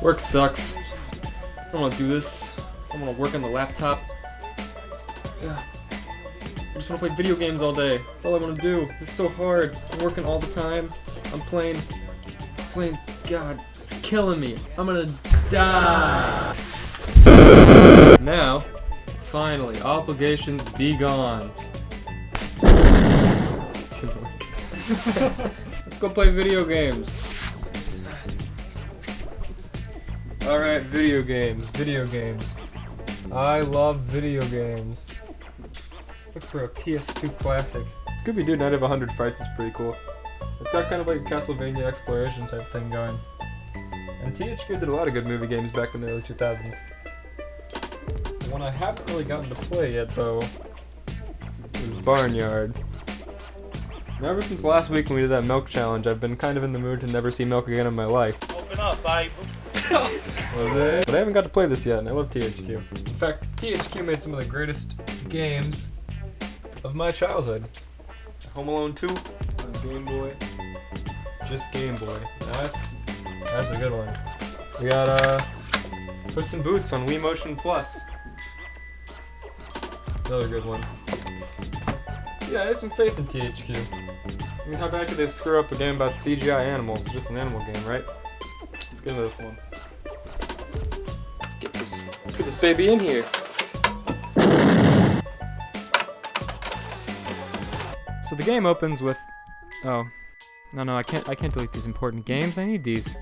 Work sucks. I don't want to do this. I want to work on the laptop. Yeah. I just want to play video games all day. That's all I want to do. This is so hard. I'm working all the time. I'm playing. God, it's killing me. I'm gonna die. Now, finally, obligations be gone. Let's go play video games. Alright, video games. I love video games. Let's look for a PS2 classic. Scooby-Doo Night of 100 Frights is pretty cool. It's got kind of like a Castlevania exploration type thing going. And THQ did a lot of good movie games back in the early 2000s. The one I haven't really gotten to play yet, though, is Barnyard. Now, ever since last week when we did that milk challenge, I've been kind of in the mood to never see milk again in my life. Open up, babe. But I haven't got to play this yet, and I love THQ. In fact, THQ made some of the greatest games of my childhood. Home Alone 2 on Game Boy. Just Game Boy. That's a good one. We got Puss in Boots on Wii Motion Plus. Another good one. Yeah, I have some faith in THQ. I mean, how bad could they screw up a game about CGI animals? It's just an animal game, right? Let's get into this one. Let's get this baby in here. So the game opens with, oh, no, I can't delete these important games. I need these.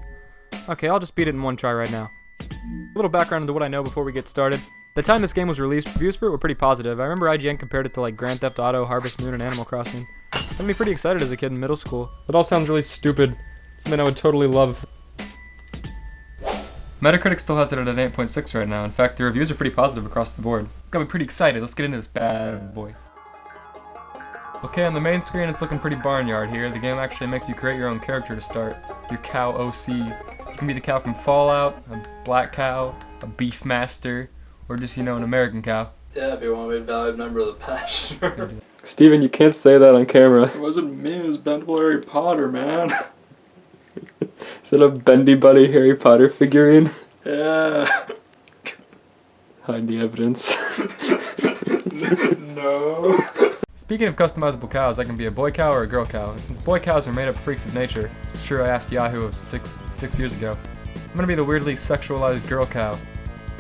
Okay, I'll just beat it in one try right now. A little background into what I know before we get started. The time this game was released, reviews for it were pretty positive. I remember IGN compared it to like Grand Theft Auto, Harvest Moon, and Animal Crossing. That made me pretty excited as a kid in middle school. It all sounds really stupid. Something I would totally love. Metacritic still has it at an 8.6 right now. In fact, the reviews are pretty positive across the board. It's got me pretty excited. Let's get into this bad boy. Okay, on the main screen it's looking pretty Barnyard here. The game actually makes you create your own character to start. Your cow OC. You can be the cow from Fallout, a black cow, a beef master, or just, you know, an American cow. Yeah, if you want to be a valued member of the pasture. Steven, you can't say that on camera. It wasn't me, it was Bentle Harry Potter, man. Is that a Bendy Buddy Harry Potter figurine? Yeah. Hide the evidence. No. Speaking of customizable cows, I can be a boy cow or a girl cow. And since boy cows are made up freaks of nature, it's true I asked Yahoo of six years ago. I'm gonna be the weirdly sexualized girl cow.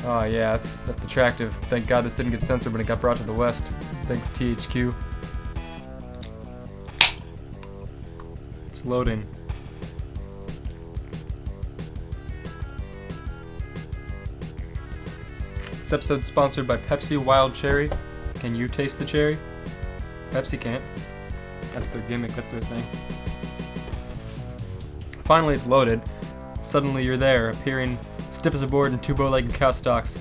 Oh yeah, that's attractive. Thank God this didn't get censored when it got brought to the West. Thanks THQ. It's loading. This episode's sponsored by Pepsi Wild Cherry. Can you taste the cherry? Pepsi can't. That's their gimmick, that's their thing. Finally it's loaded. Suddenly you're there, appearing stiff as a board in two bow-legged cow stalks.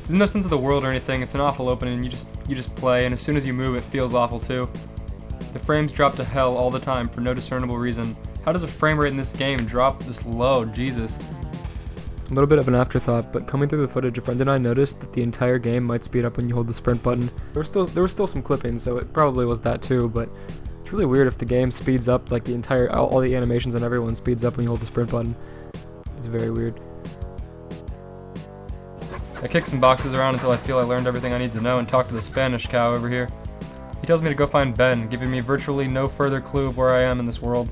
There's no sense of the world or anything, it's an awful opening and you just play, and as soon as you move it feels awful too. The frames drop to hell all the time for no discernible reason. How does a frame rate in this game drop this low? Jesus. A little bit of an afterthought, but coming through the footage, a friend and I noticed that the entire game might speed up when you hold the sprint button. There were still some clippings, so it probably was that too, but it's really weird if the game speeds up, like all the animations and everyone speeds up when you hold the sprint button. It's very weird. I kick some boxes around until I feel I learned everything I need to know and talk to the Spanish cow over here. He tells me to go find Ben, giving me virtually no further clue of where I am in this world.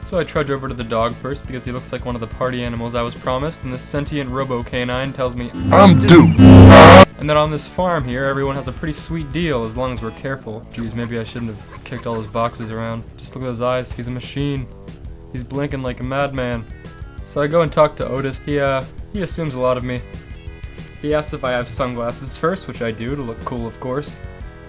So I trudge over to the dog first because he looks like one of the party animals I was promised, and this sentient robo-canine tells me I'm due. And that on this farm here, everyone has a pretty sweet deal as long as we're careful. Geez, maybe I shouldn't have kicked all those boxes around. Just look at those eyes, he's a machine. He's blinking like a madman. So I go and talk to Otis. He assumes a lot of me. He asks if I have sunglasses first, which I do, to look cool of course.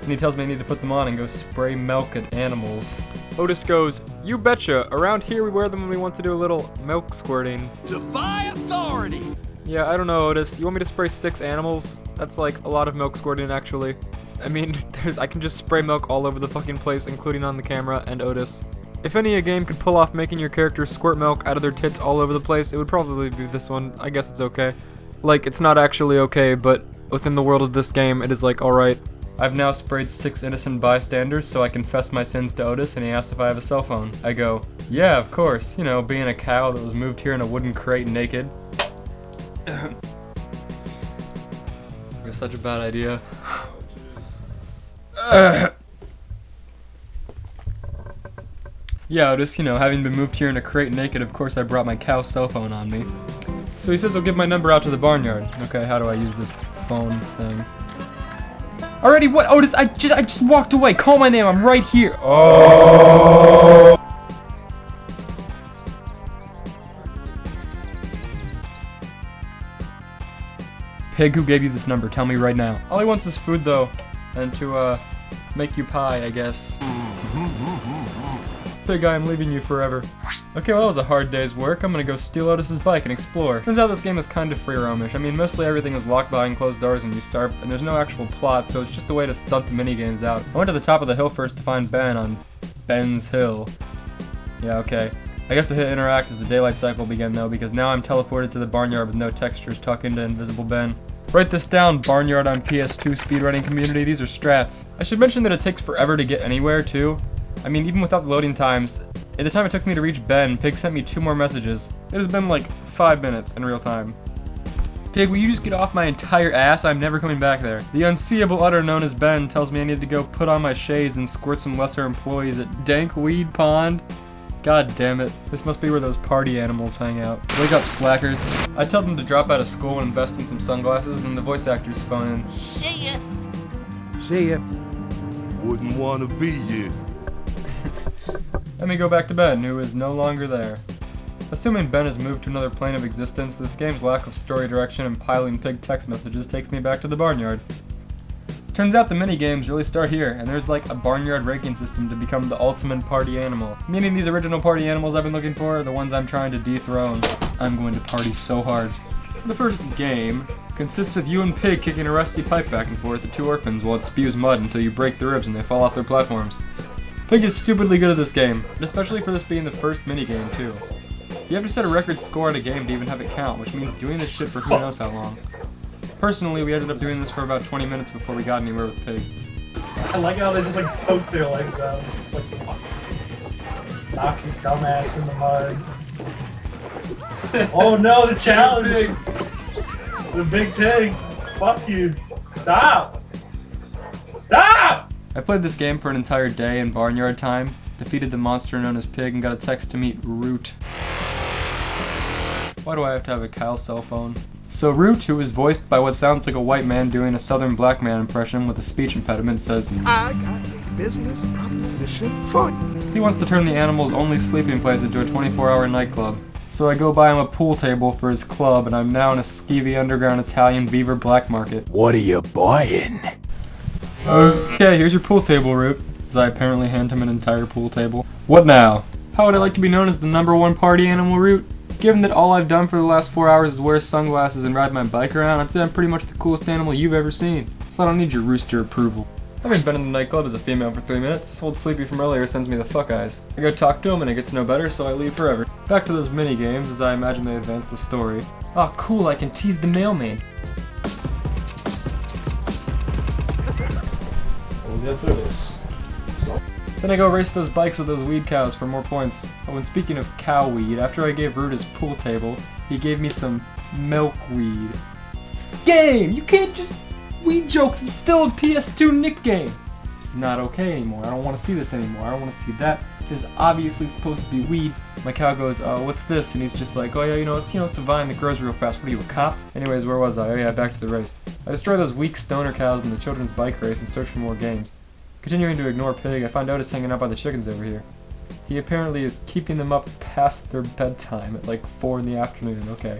And he tells me I need to put them on and go spray milk at animals. Otis goes, "You betcha, around here we wear them when we want to do a little milk squirting." Defy authority! Yeah, I don't know, Otis. You want me to spray 6 animals? That's like a lot of milk squirting, actually. I mean, I can just spray milk all over the fucking place, including on the camera and Otis. If any a game could pull off making your characters squirt milk out of their tits all over the place, it would probably be this one. I guess it's okay. Like, it's not actually okay, but within the world of this game, it is like, alright. I've now sprayed 6 innocent bystanders, so I confess my sins to Otis, and he asks if I have a cell phone. I go, yeah, of course. You know, being a cow that was moved here in a wooden crate naked. It's such a bad idea. Yeah, Otis, you know, having been moved here in a crate naked, of course I brought my cow cell phone on me. So he says he'll give my number out to the barnyard. Okay, how do I use this phone thing? Already, what? Otis, I just walked away. Call my name, I'm right here. Oh! Pig, who gave you this number? Tell me right now. All he wants is food, though. And to, make you pie, I guess. Pig, I am leaving you forever. Okay, well that was a hard day's work. I'm gonna go steal Otis's bike and explore. Turns out this game is kind of free-roamish. I mean, mostly everything is locked behind closed doors when you start, and there's no actual plot, so it's just a way to stunt the minigames out. I went to the top of the hill first to find Ben on Ben's Hill. Yeah, okay. I guess I hit interact as the daylight cycle began though, because now I'm teleported to the barnyard with no textures tucked into Invisible Ben. Write this down, Barnyard on PS2 speedrunning community, these are strats. I should mention that it takes forever to get anywhere too. I mean, even without the loading times, in the time it took me to reach Ben, Pig sent me 2 more messages. It has been like 5 minutes in real time. Pig, will you just get off my entire ass? I'm never coming back there. The unseeable utter known as Ben tells me I need to go put on my shades and squirt some lesser employees at Dank Weed Pond. God damn it. This must be where those party animals hang out. Wake up, slackers. I tell them to drop out of school and invest in some sunglasses, and the voice actors phone in. See ya. See ya. Wouldn't want to be you. Let me go back to Ben, who is no longer there. Assuming Ben has moved to another plane of existence, this game's lack of story direction and piling Pig text messages takes me back to the barnyard. Turns out the minigames really start here, and there's like a barnyard ranking system to become the ultimate party animal. Meaning these original party animals I've been looking for are the ones I'm trying to dethrone. I'm going to party so hard. The first game consists of you and Pig kicking a rusty pipe back and forth at 2 orphans while it spews mud until you break the ribs and they fall off their platforms. Pig is stupidly good at this game, especially for this being the first minigame too. You have to set a record score in a game to even have it count, which means doing this shit for who knows how long. Personally, we ended up doing this for about 20 minutes before we got anywhere with Pig. I like how they just like poke their legs out. Just like knock your dumbass in the mud. Oh no, the challenge! The big pig! Fuck you! Stop! Stop! I played this game for an entire day in barnyard time, defeated the monster known as Pig, and got a text to meet Root. Why do I have to have a Kyle cell phone? So Root, who is voiced by what sounds like a white man doing a southern black man impression with a speech impediment, says, I got a business proposition for you. he wants to turn the animal's only sleeping place into a 24-hour nightclub. So I go buy him a pool table for his club, and I'm now in a skeevy underground Italian beaver black market. What are you buying? Okay, here's your pool table, Root, as I apparently hand him an entire pool table. What now? How would I like to be known as the #1 party animal, Root? Given that all I've done for the last 4 hours is wear sunglasses and ride my bike around, I'd say I'm pretty much the coolest animal you've ever seen. So I don't need your rooster approval. Having been in the nightclub as a female for 3 minutes, old Sleepy from earlier sends me the fuck eyes. I go talk to him and I get to know better, so I leave forever. Back to those mini games as I imagine they advance the story. Ah, cool, I can tease the mailman. We'll get through this. Then I go race those bikes with those weed cows for more points. Oh, and speaking of cow weed, after I gave Root his pool table, he gave me some milkweed. Game! You can't just... Weed jokes is still a PS2 Nick game! It's not okay anymore. I don't want to see this anymore. I don't want to see that. This is obviously supposed to be weed. My cow goes, what's this? And he's just like, oh yeah, it's a vine that grows real fast. What are you, a cop? Anyways, where was I? Oh yeah, back to the race. I destroy those weak stoner cows in the children's bike race and search for more games. Continuing to ignore Pig, I find Otis hanging out by the chickens over here. He apparently is keeping them up past their bedtime at like 4 in the afternoon, okay.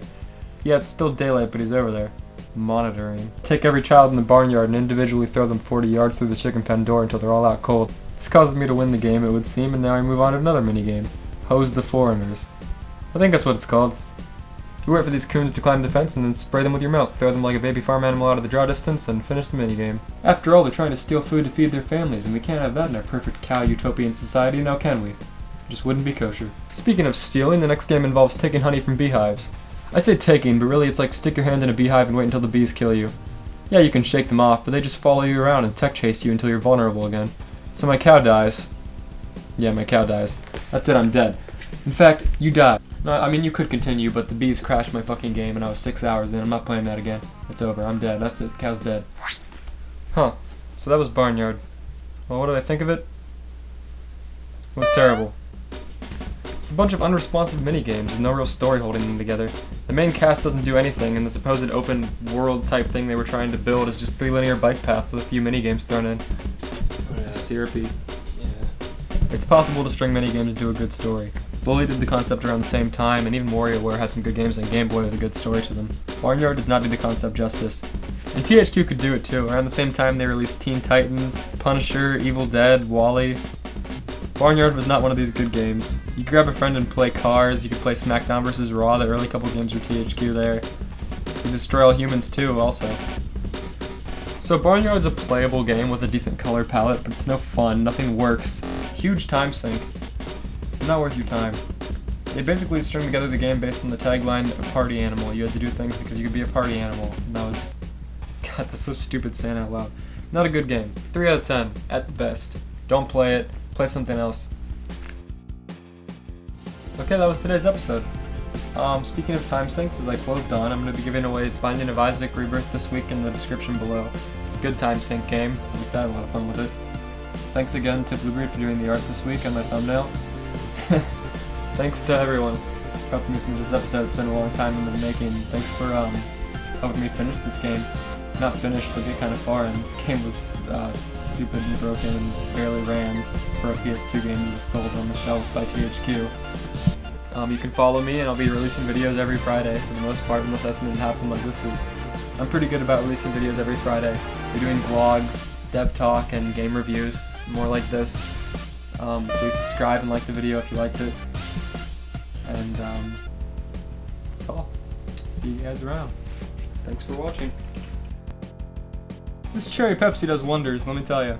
Yeah, it's still daylight, but he's over there, monitoring. Take every child in the barnyard and individually throw them 40 yards through the chicken pen door until they're all out cold. This causes me to win the game, it would seem, and now I move on to another minigame. Hose the foreigners. I think that's what it's called. You wait for these coons to climb the fence and then spray them with your milk, throw them like a baby farm animal out of the draw distance, and finish the minigame. After all, they're trying to steal food to feed their families, and we can't have that in our perfect cow utopian society, now can we? It just wouldn't be kosher. Speaking of stealing, the next game involves taking honey from beehives. I say taking, but really it's like stick your hand in a beehive and wait until the bees kill you. Yeah, you can shake them off, but they just follow you around and tech chase you until you're vulnerable again. So my cow dies. Yeah, my cow dies. That's it, I'm dead. In fact, you die. No, I mean, you could continue, but the bees crashed my fucking game and I was 6 hours in. I'm not playing that again. It's over. I'm dead. That's it. Cow's dead. Huh. So that was Barnyard. Well, what did I think of it? It was terrible. It's a bunch of unresponsive minigames with no real story holding them together. The main cast doesn't do anything, and the supposed open world type thing they were trying to build is just 3 linear bike paths with a few minigames thrown in. Yeah. Syrupy. Yeah. It's possible to string minigames into a good story. Bully did the concept around the same time, and even WarioWare had some good games on Game Boy with a good story to them. Barnyard does not do the concept justice. And THQ could do it too. Around the same time they released Teen Titans, Punisher, Evil Dead, Wall-E. Barnyard was not one of these good games. You could grab a friend and play Cars, you could play SmackDown vs. Raw, the early couple games were THQ there. You could destroy all humans too, also. So Barnyard's a playable game with a decent color palette, but it's no fun, nothing works. Huge time sink. Not worth your time. They basically string together the game based on the tagline, a party animal. You had to do things because you could be a party animal. And that was... God, that's so stupid saying out loud. Not a good game. 3 out of 10, at the best. Don't play it. Play something else. Okay, that was today's episode. Speaking of time sinks, as I closed on, I'm going to be giving away Binding of Isaac Rebirth this week in the description below. Good time sink game. At least I had a lot of fun with it. Thanks again to Bluebreed for doing the art this week on my thumbnail. Thanks to everyone for helping me through this episode. It's been a long time in the making. Thanks for helping me finish this game. Not finished, but get kind of far, and this game was stupid and broken and barely ran for a PS2 game that was sold on the shelves by THQ. You can follow me, and I'll be releasing videos every Friday for the most part, unless something happen like this week. I'm pretty good about releasing videos every Friday. We're doing vlogs, dev talk, and game reviews, more like this. Please subscribe and like the video if you liked it. And that's all. See you guys around. Thanks for watching. This cherry Pepsi does wonders, let me tell you.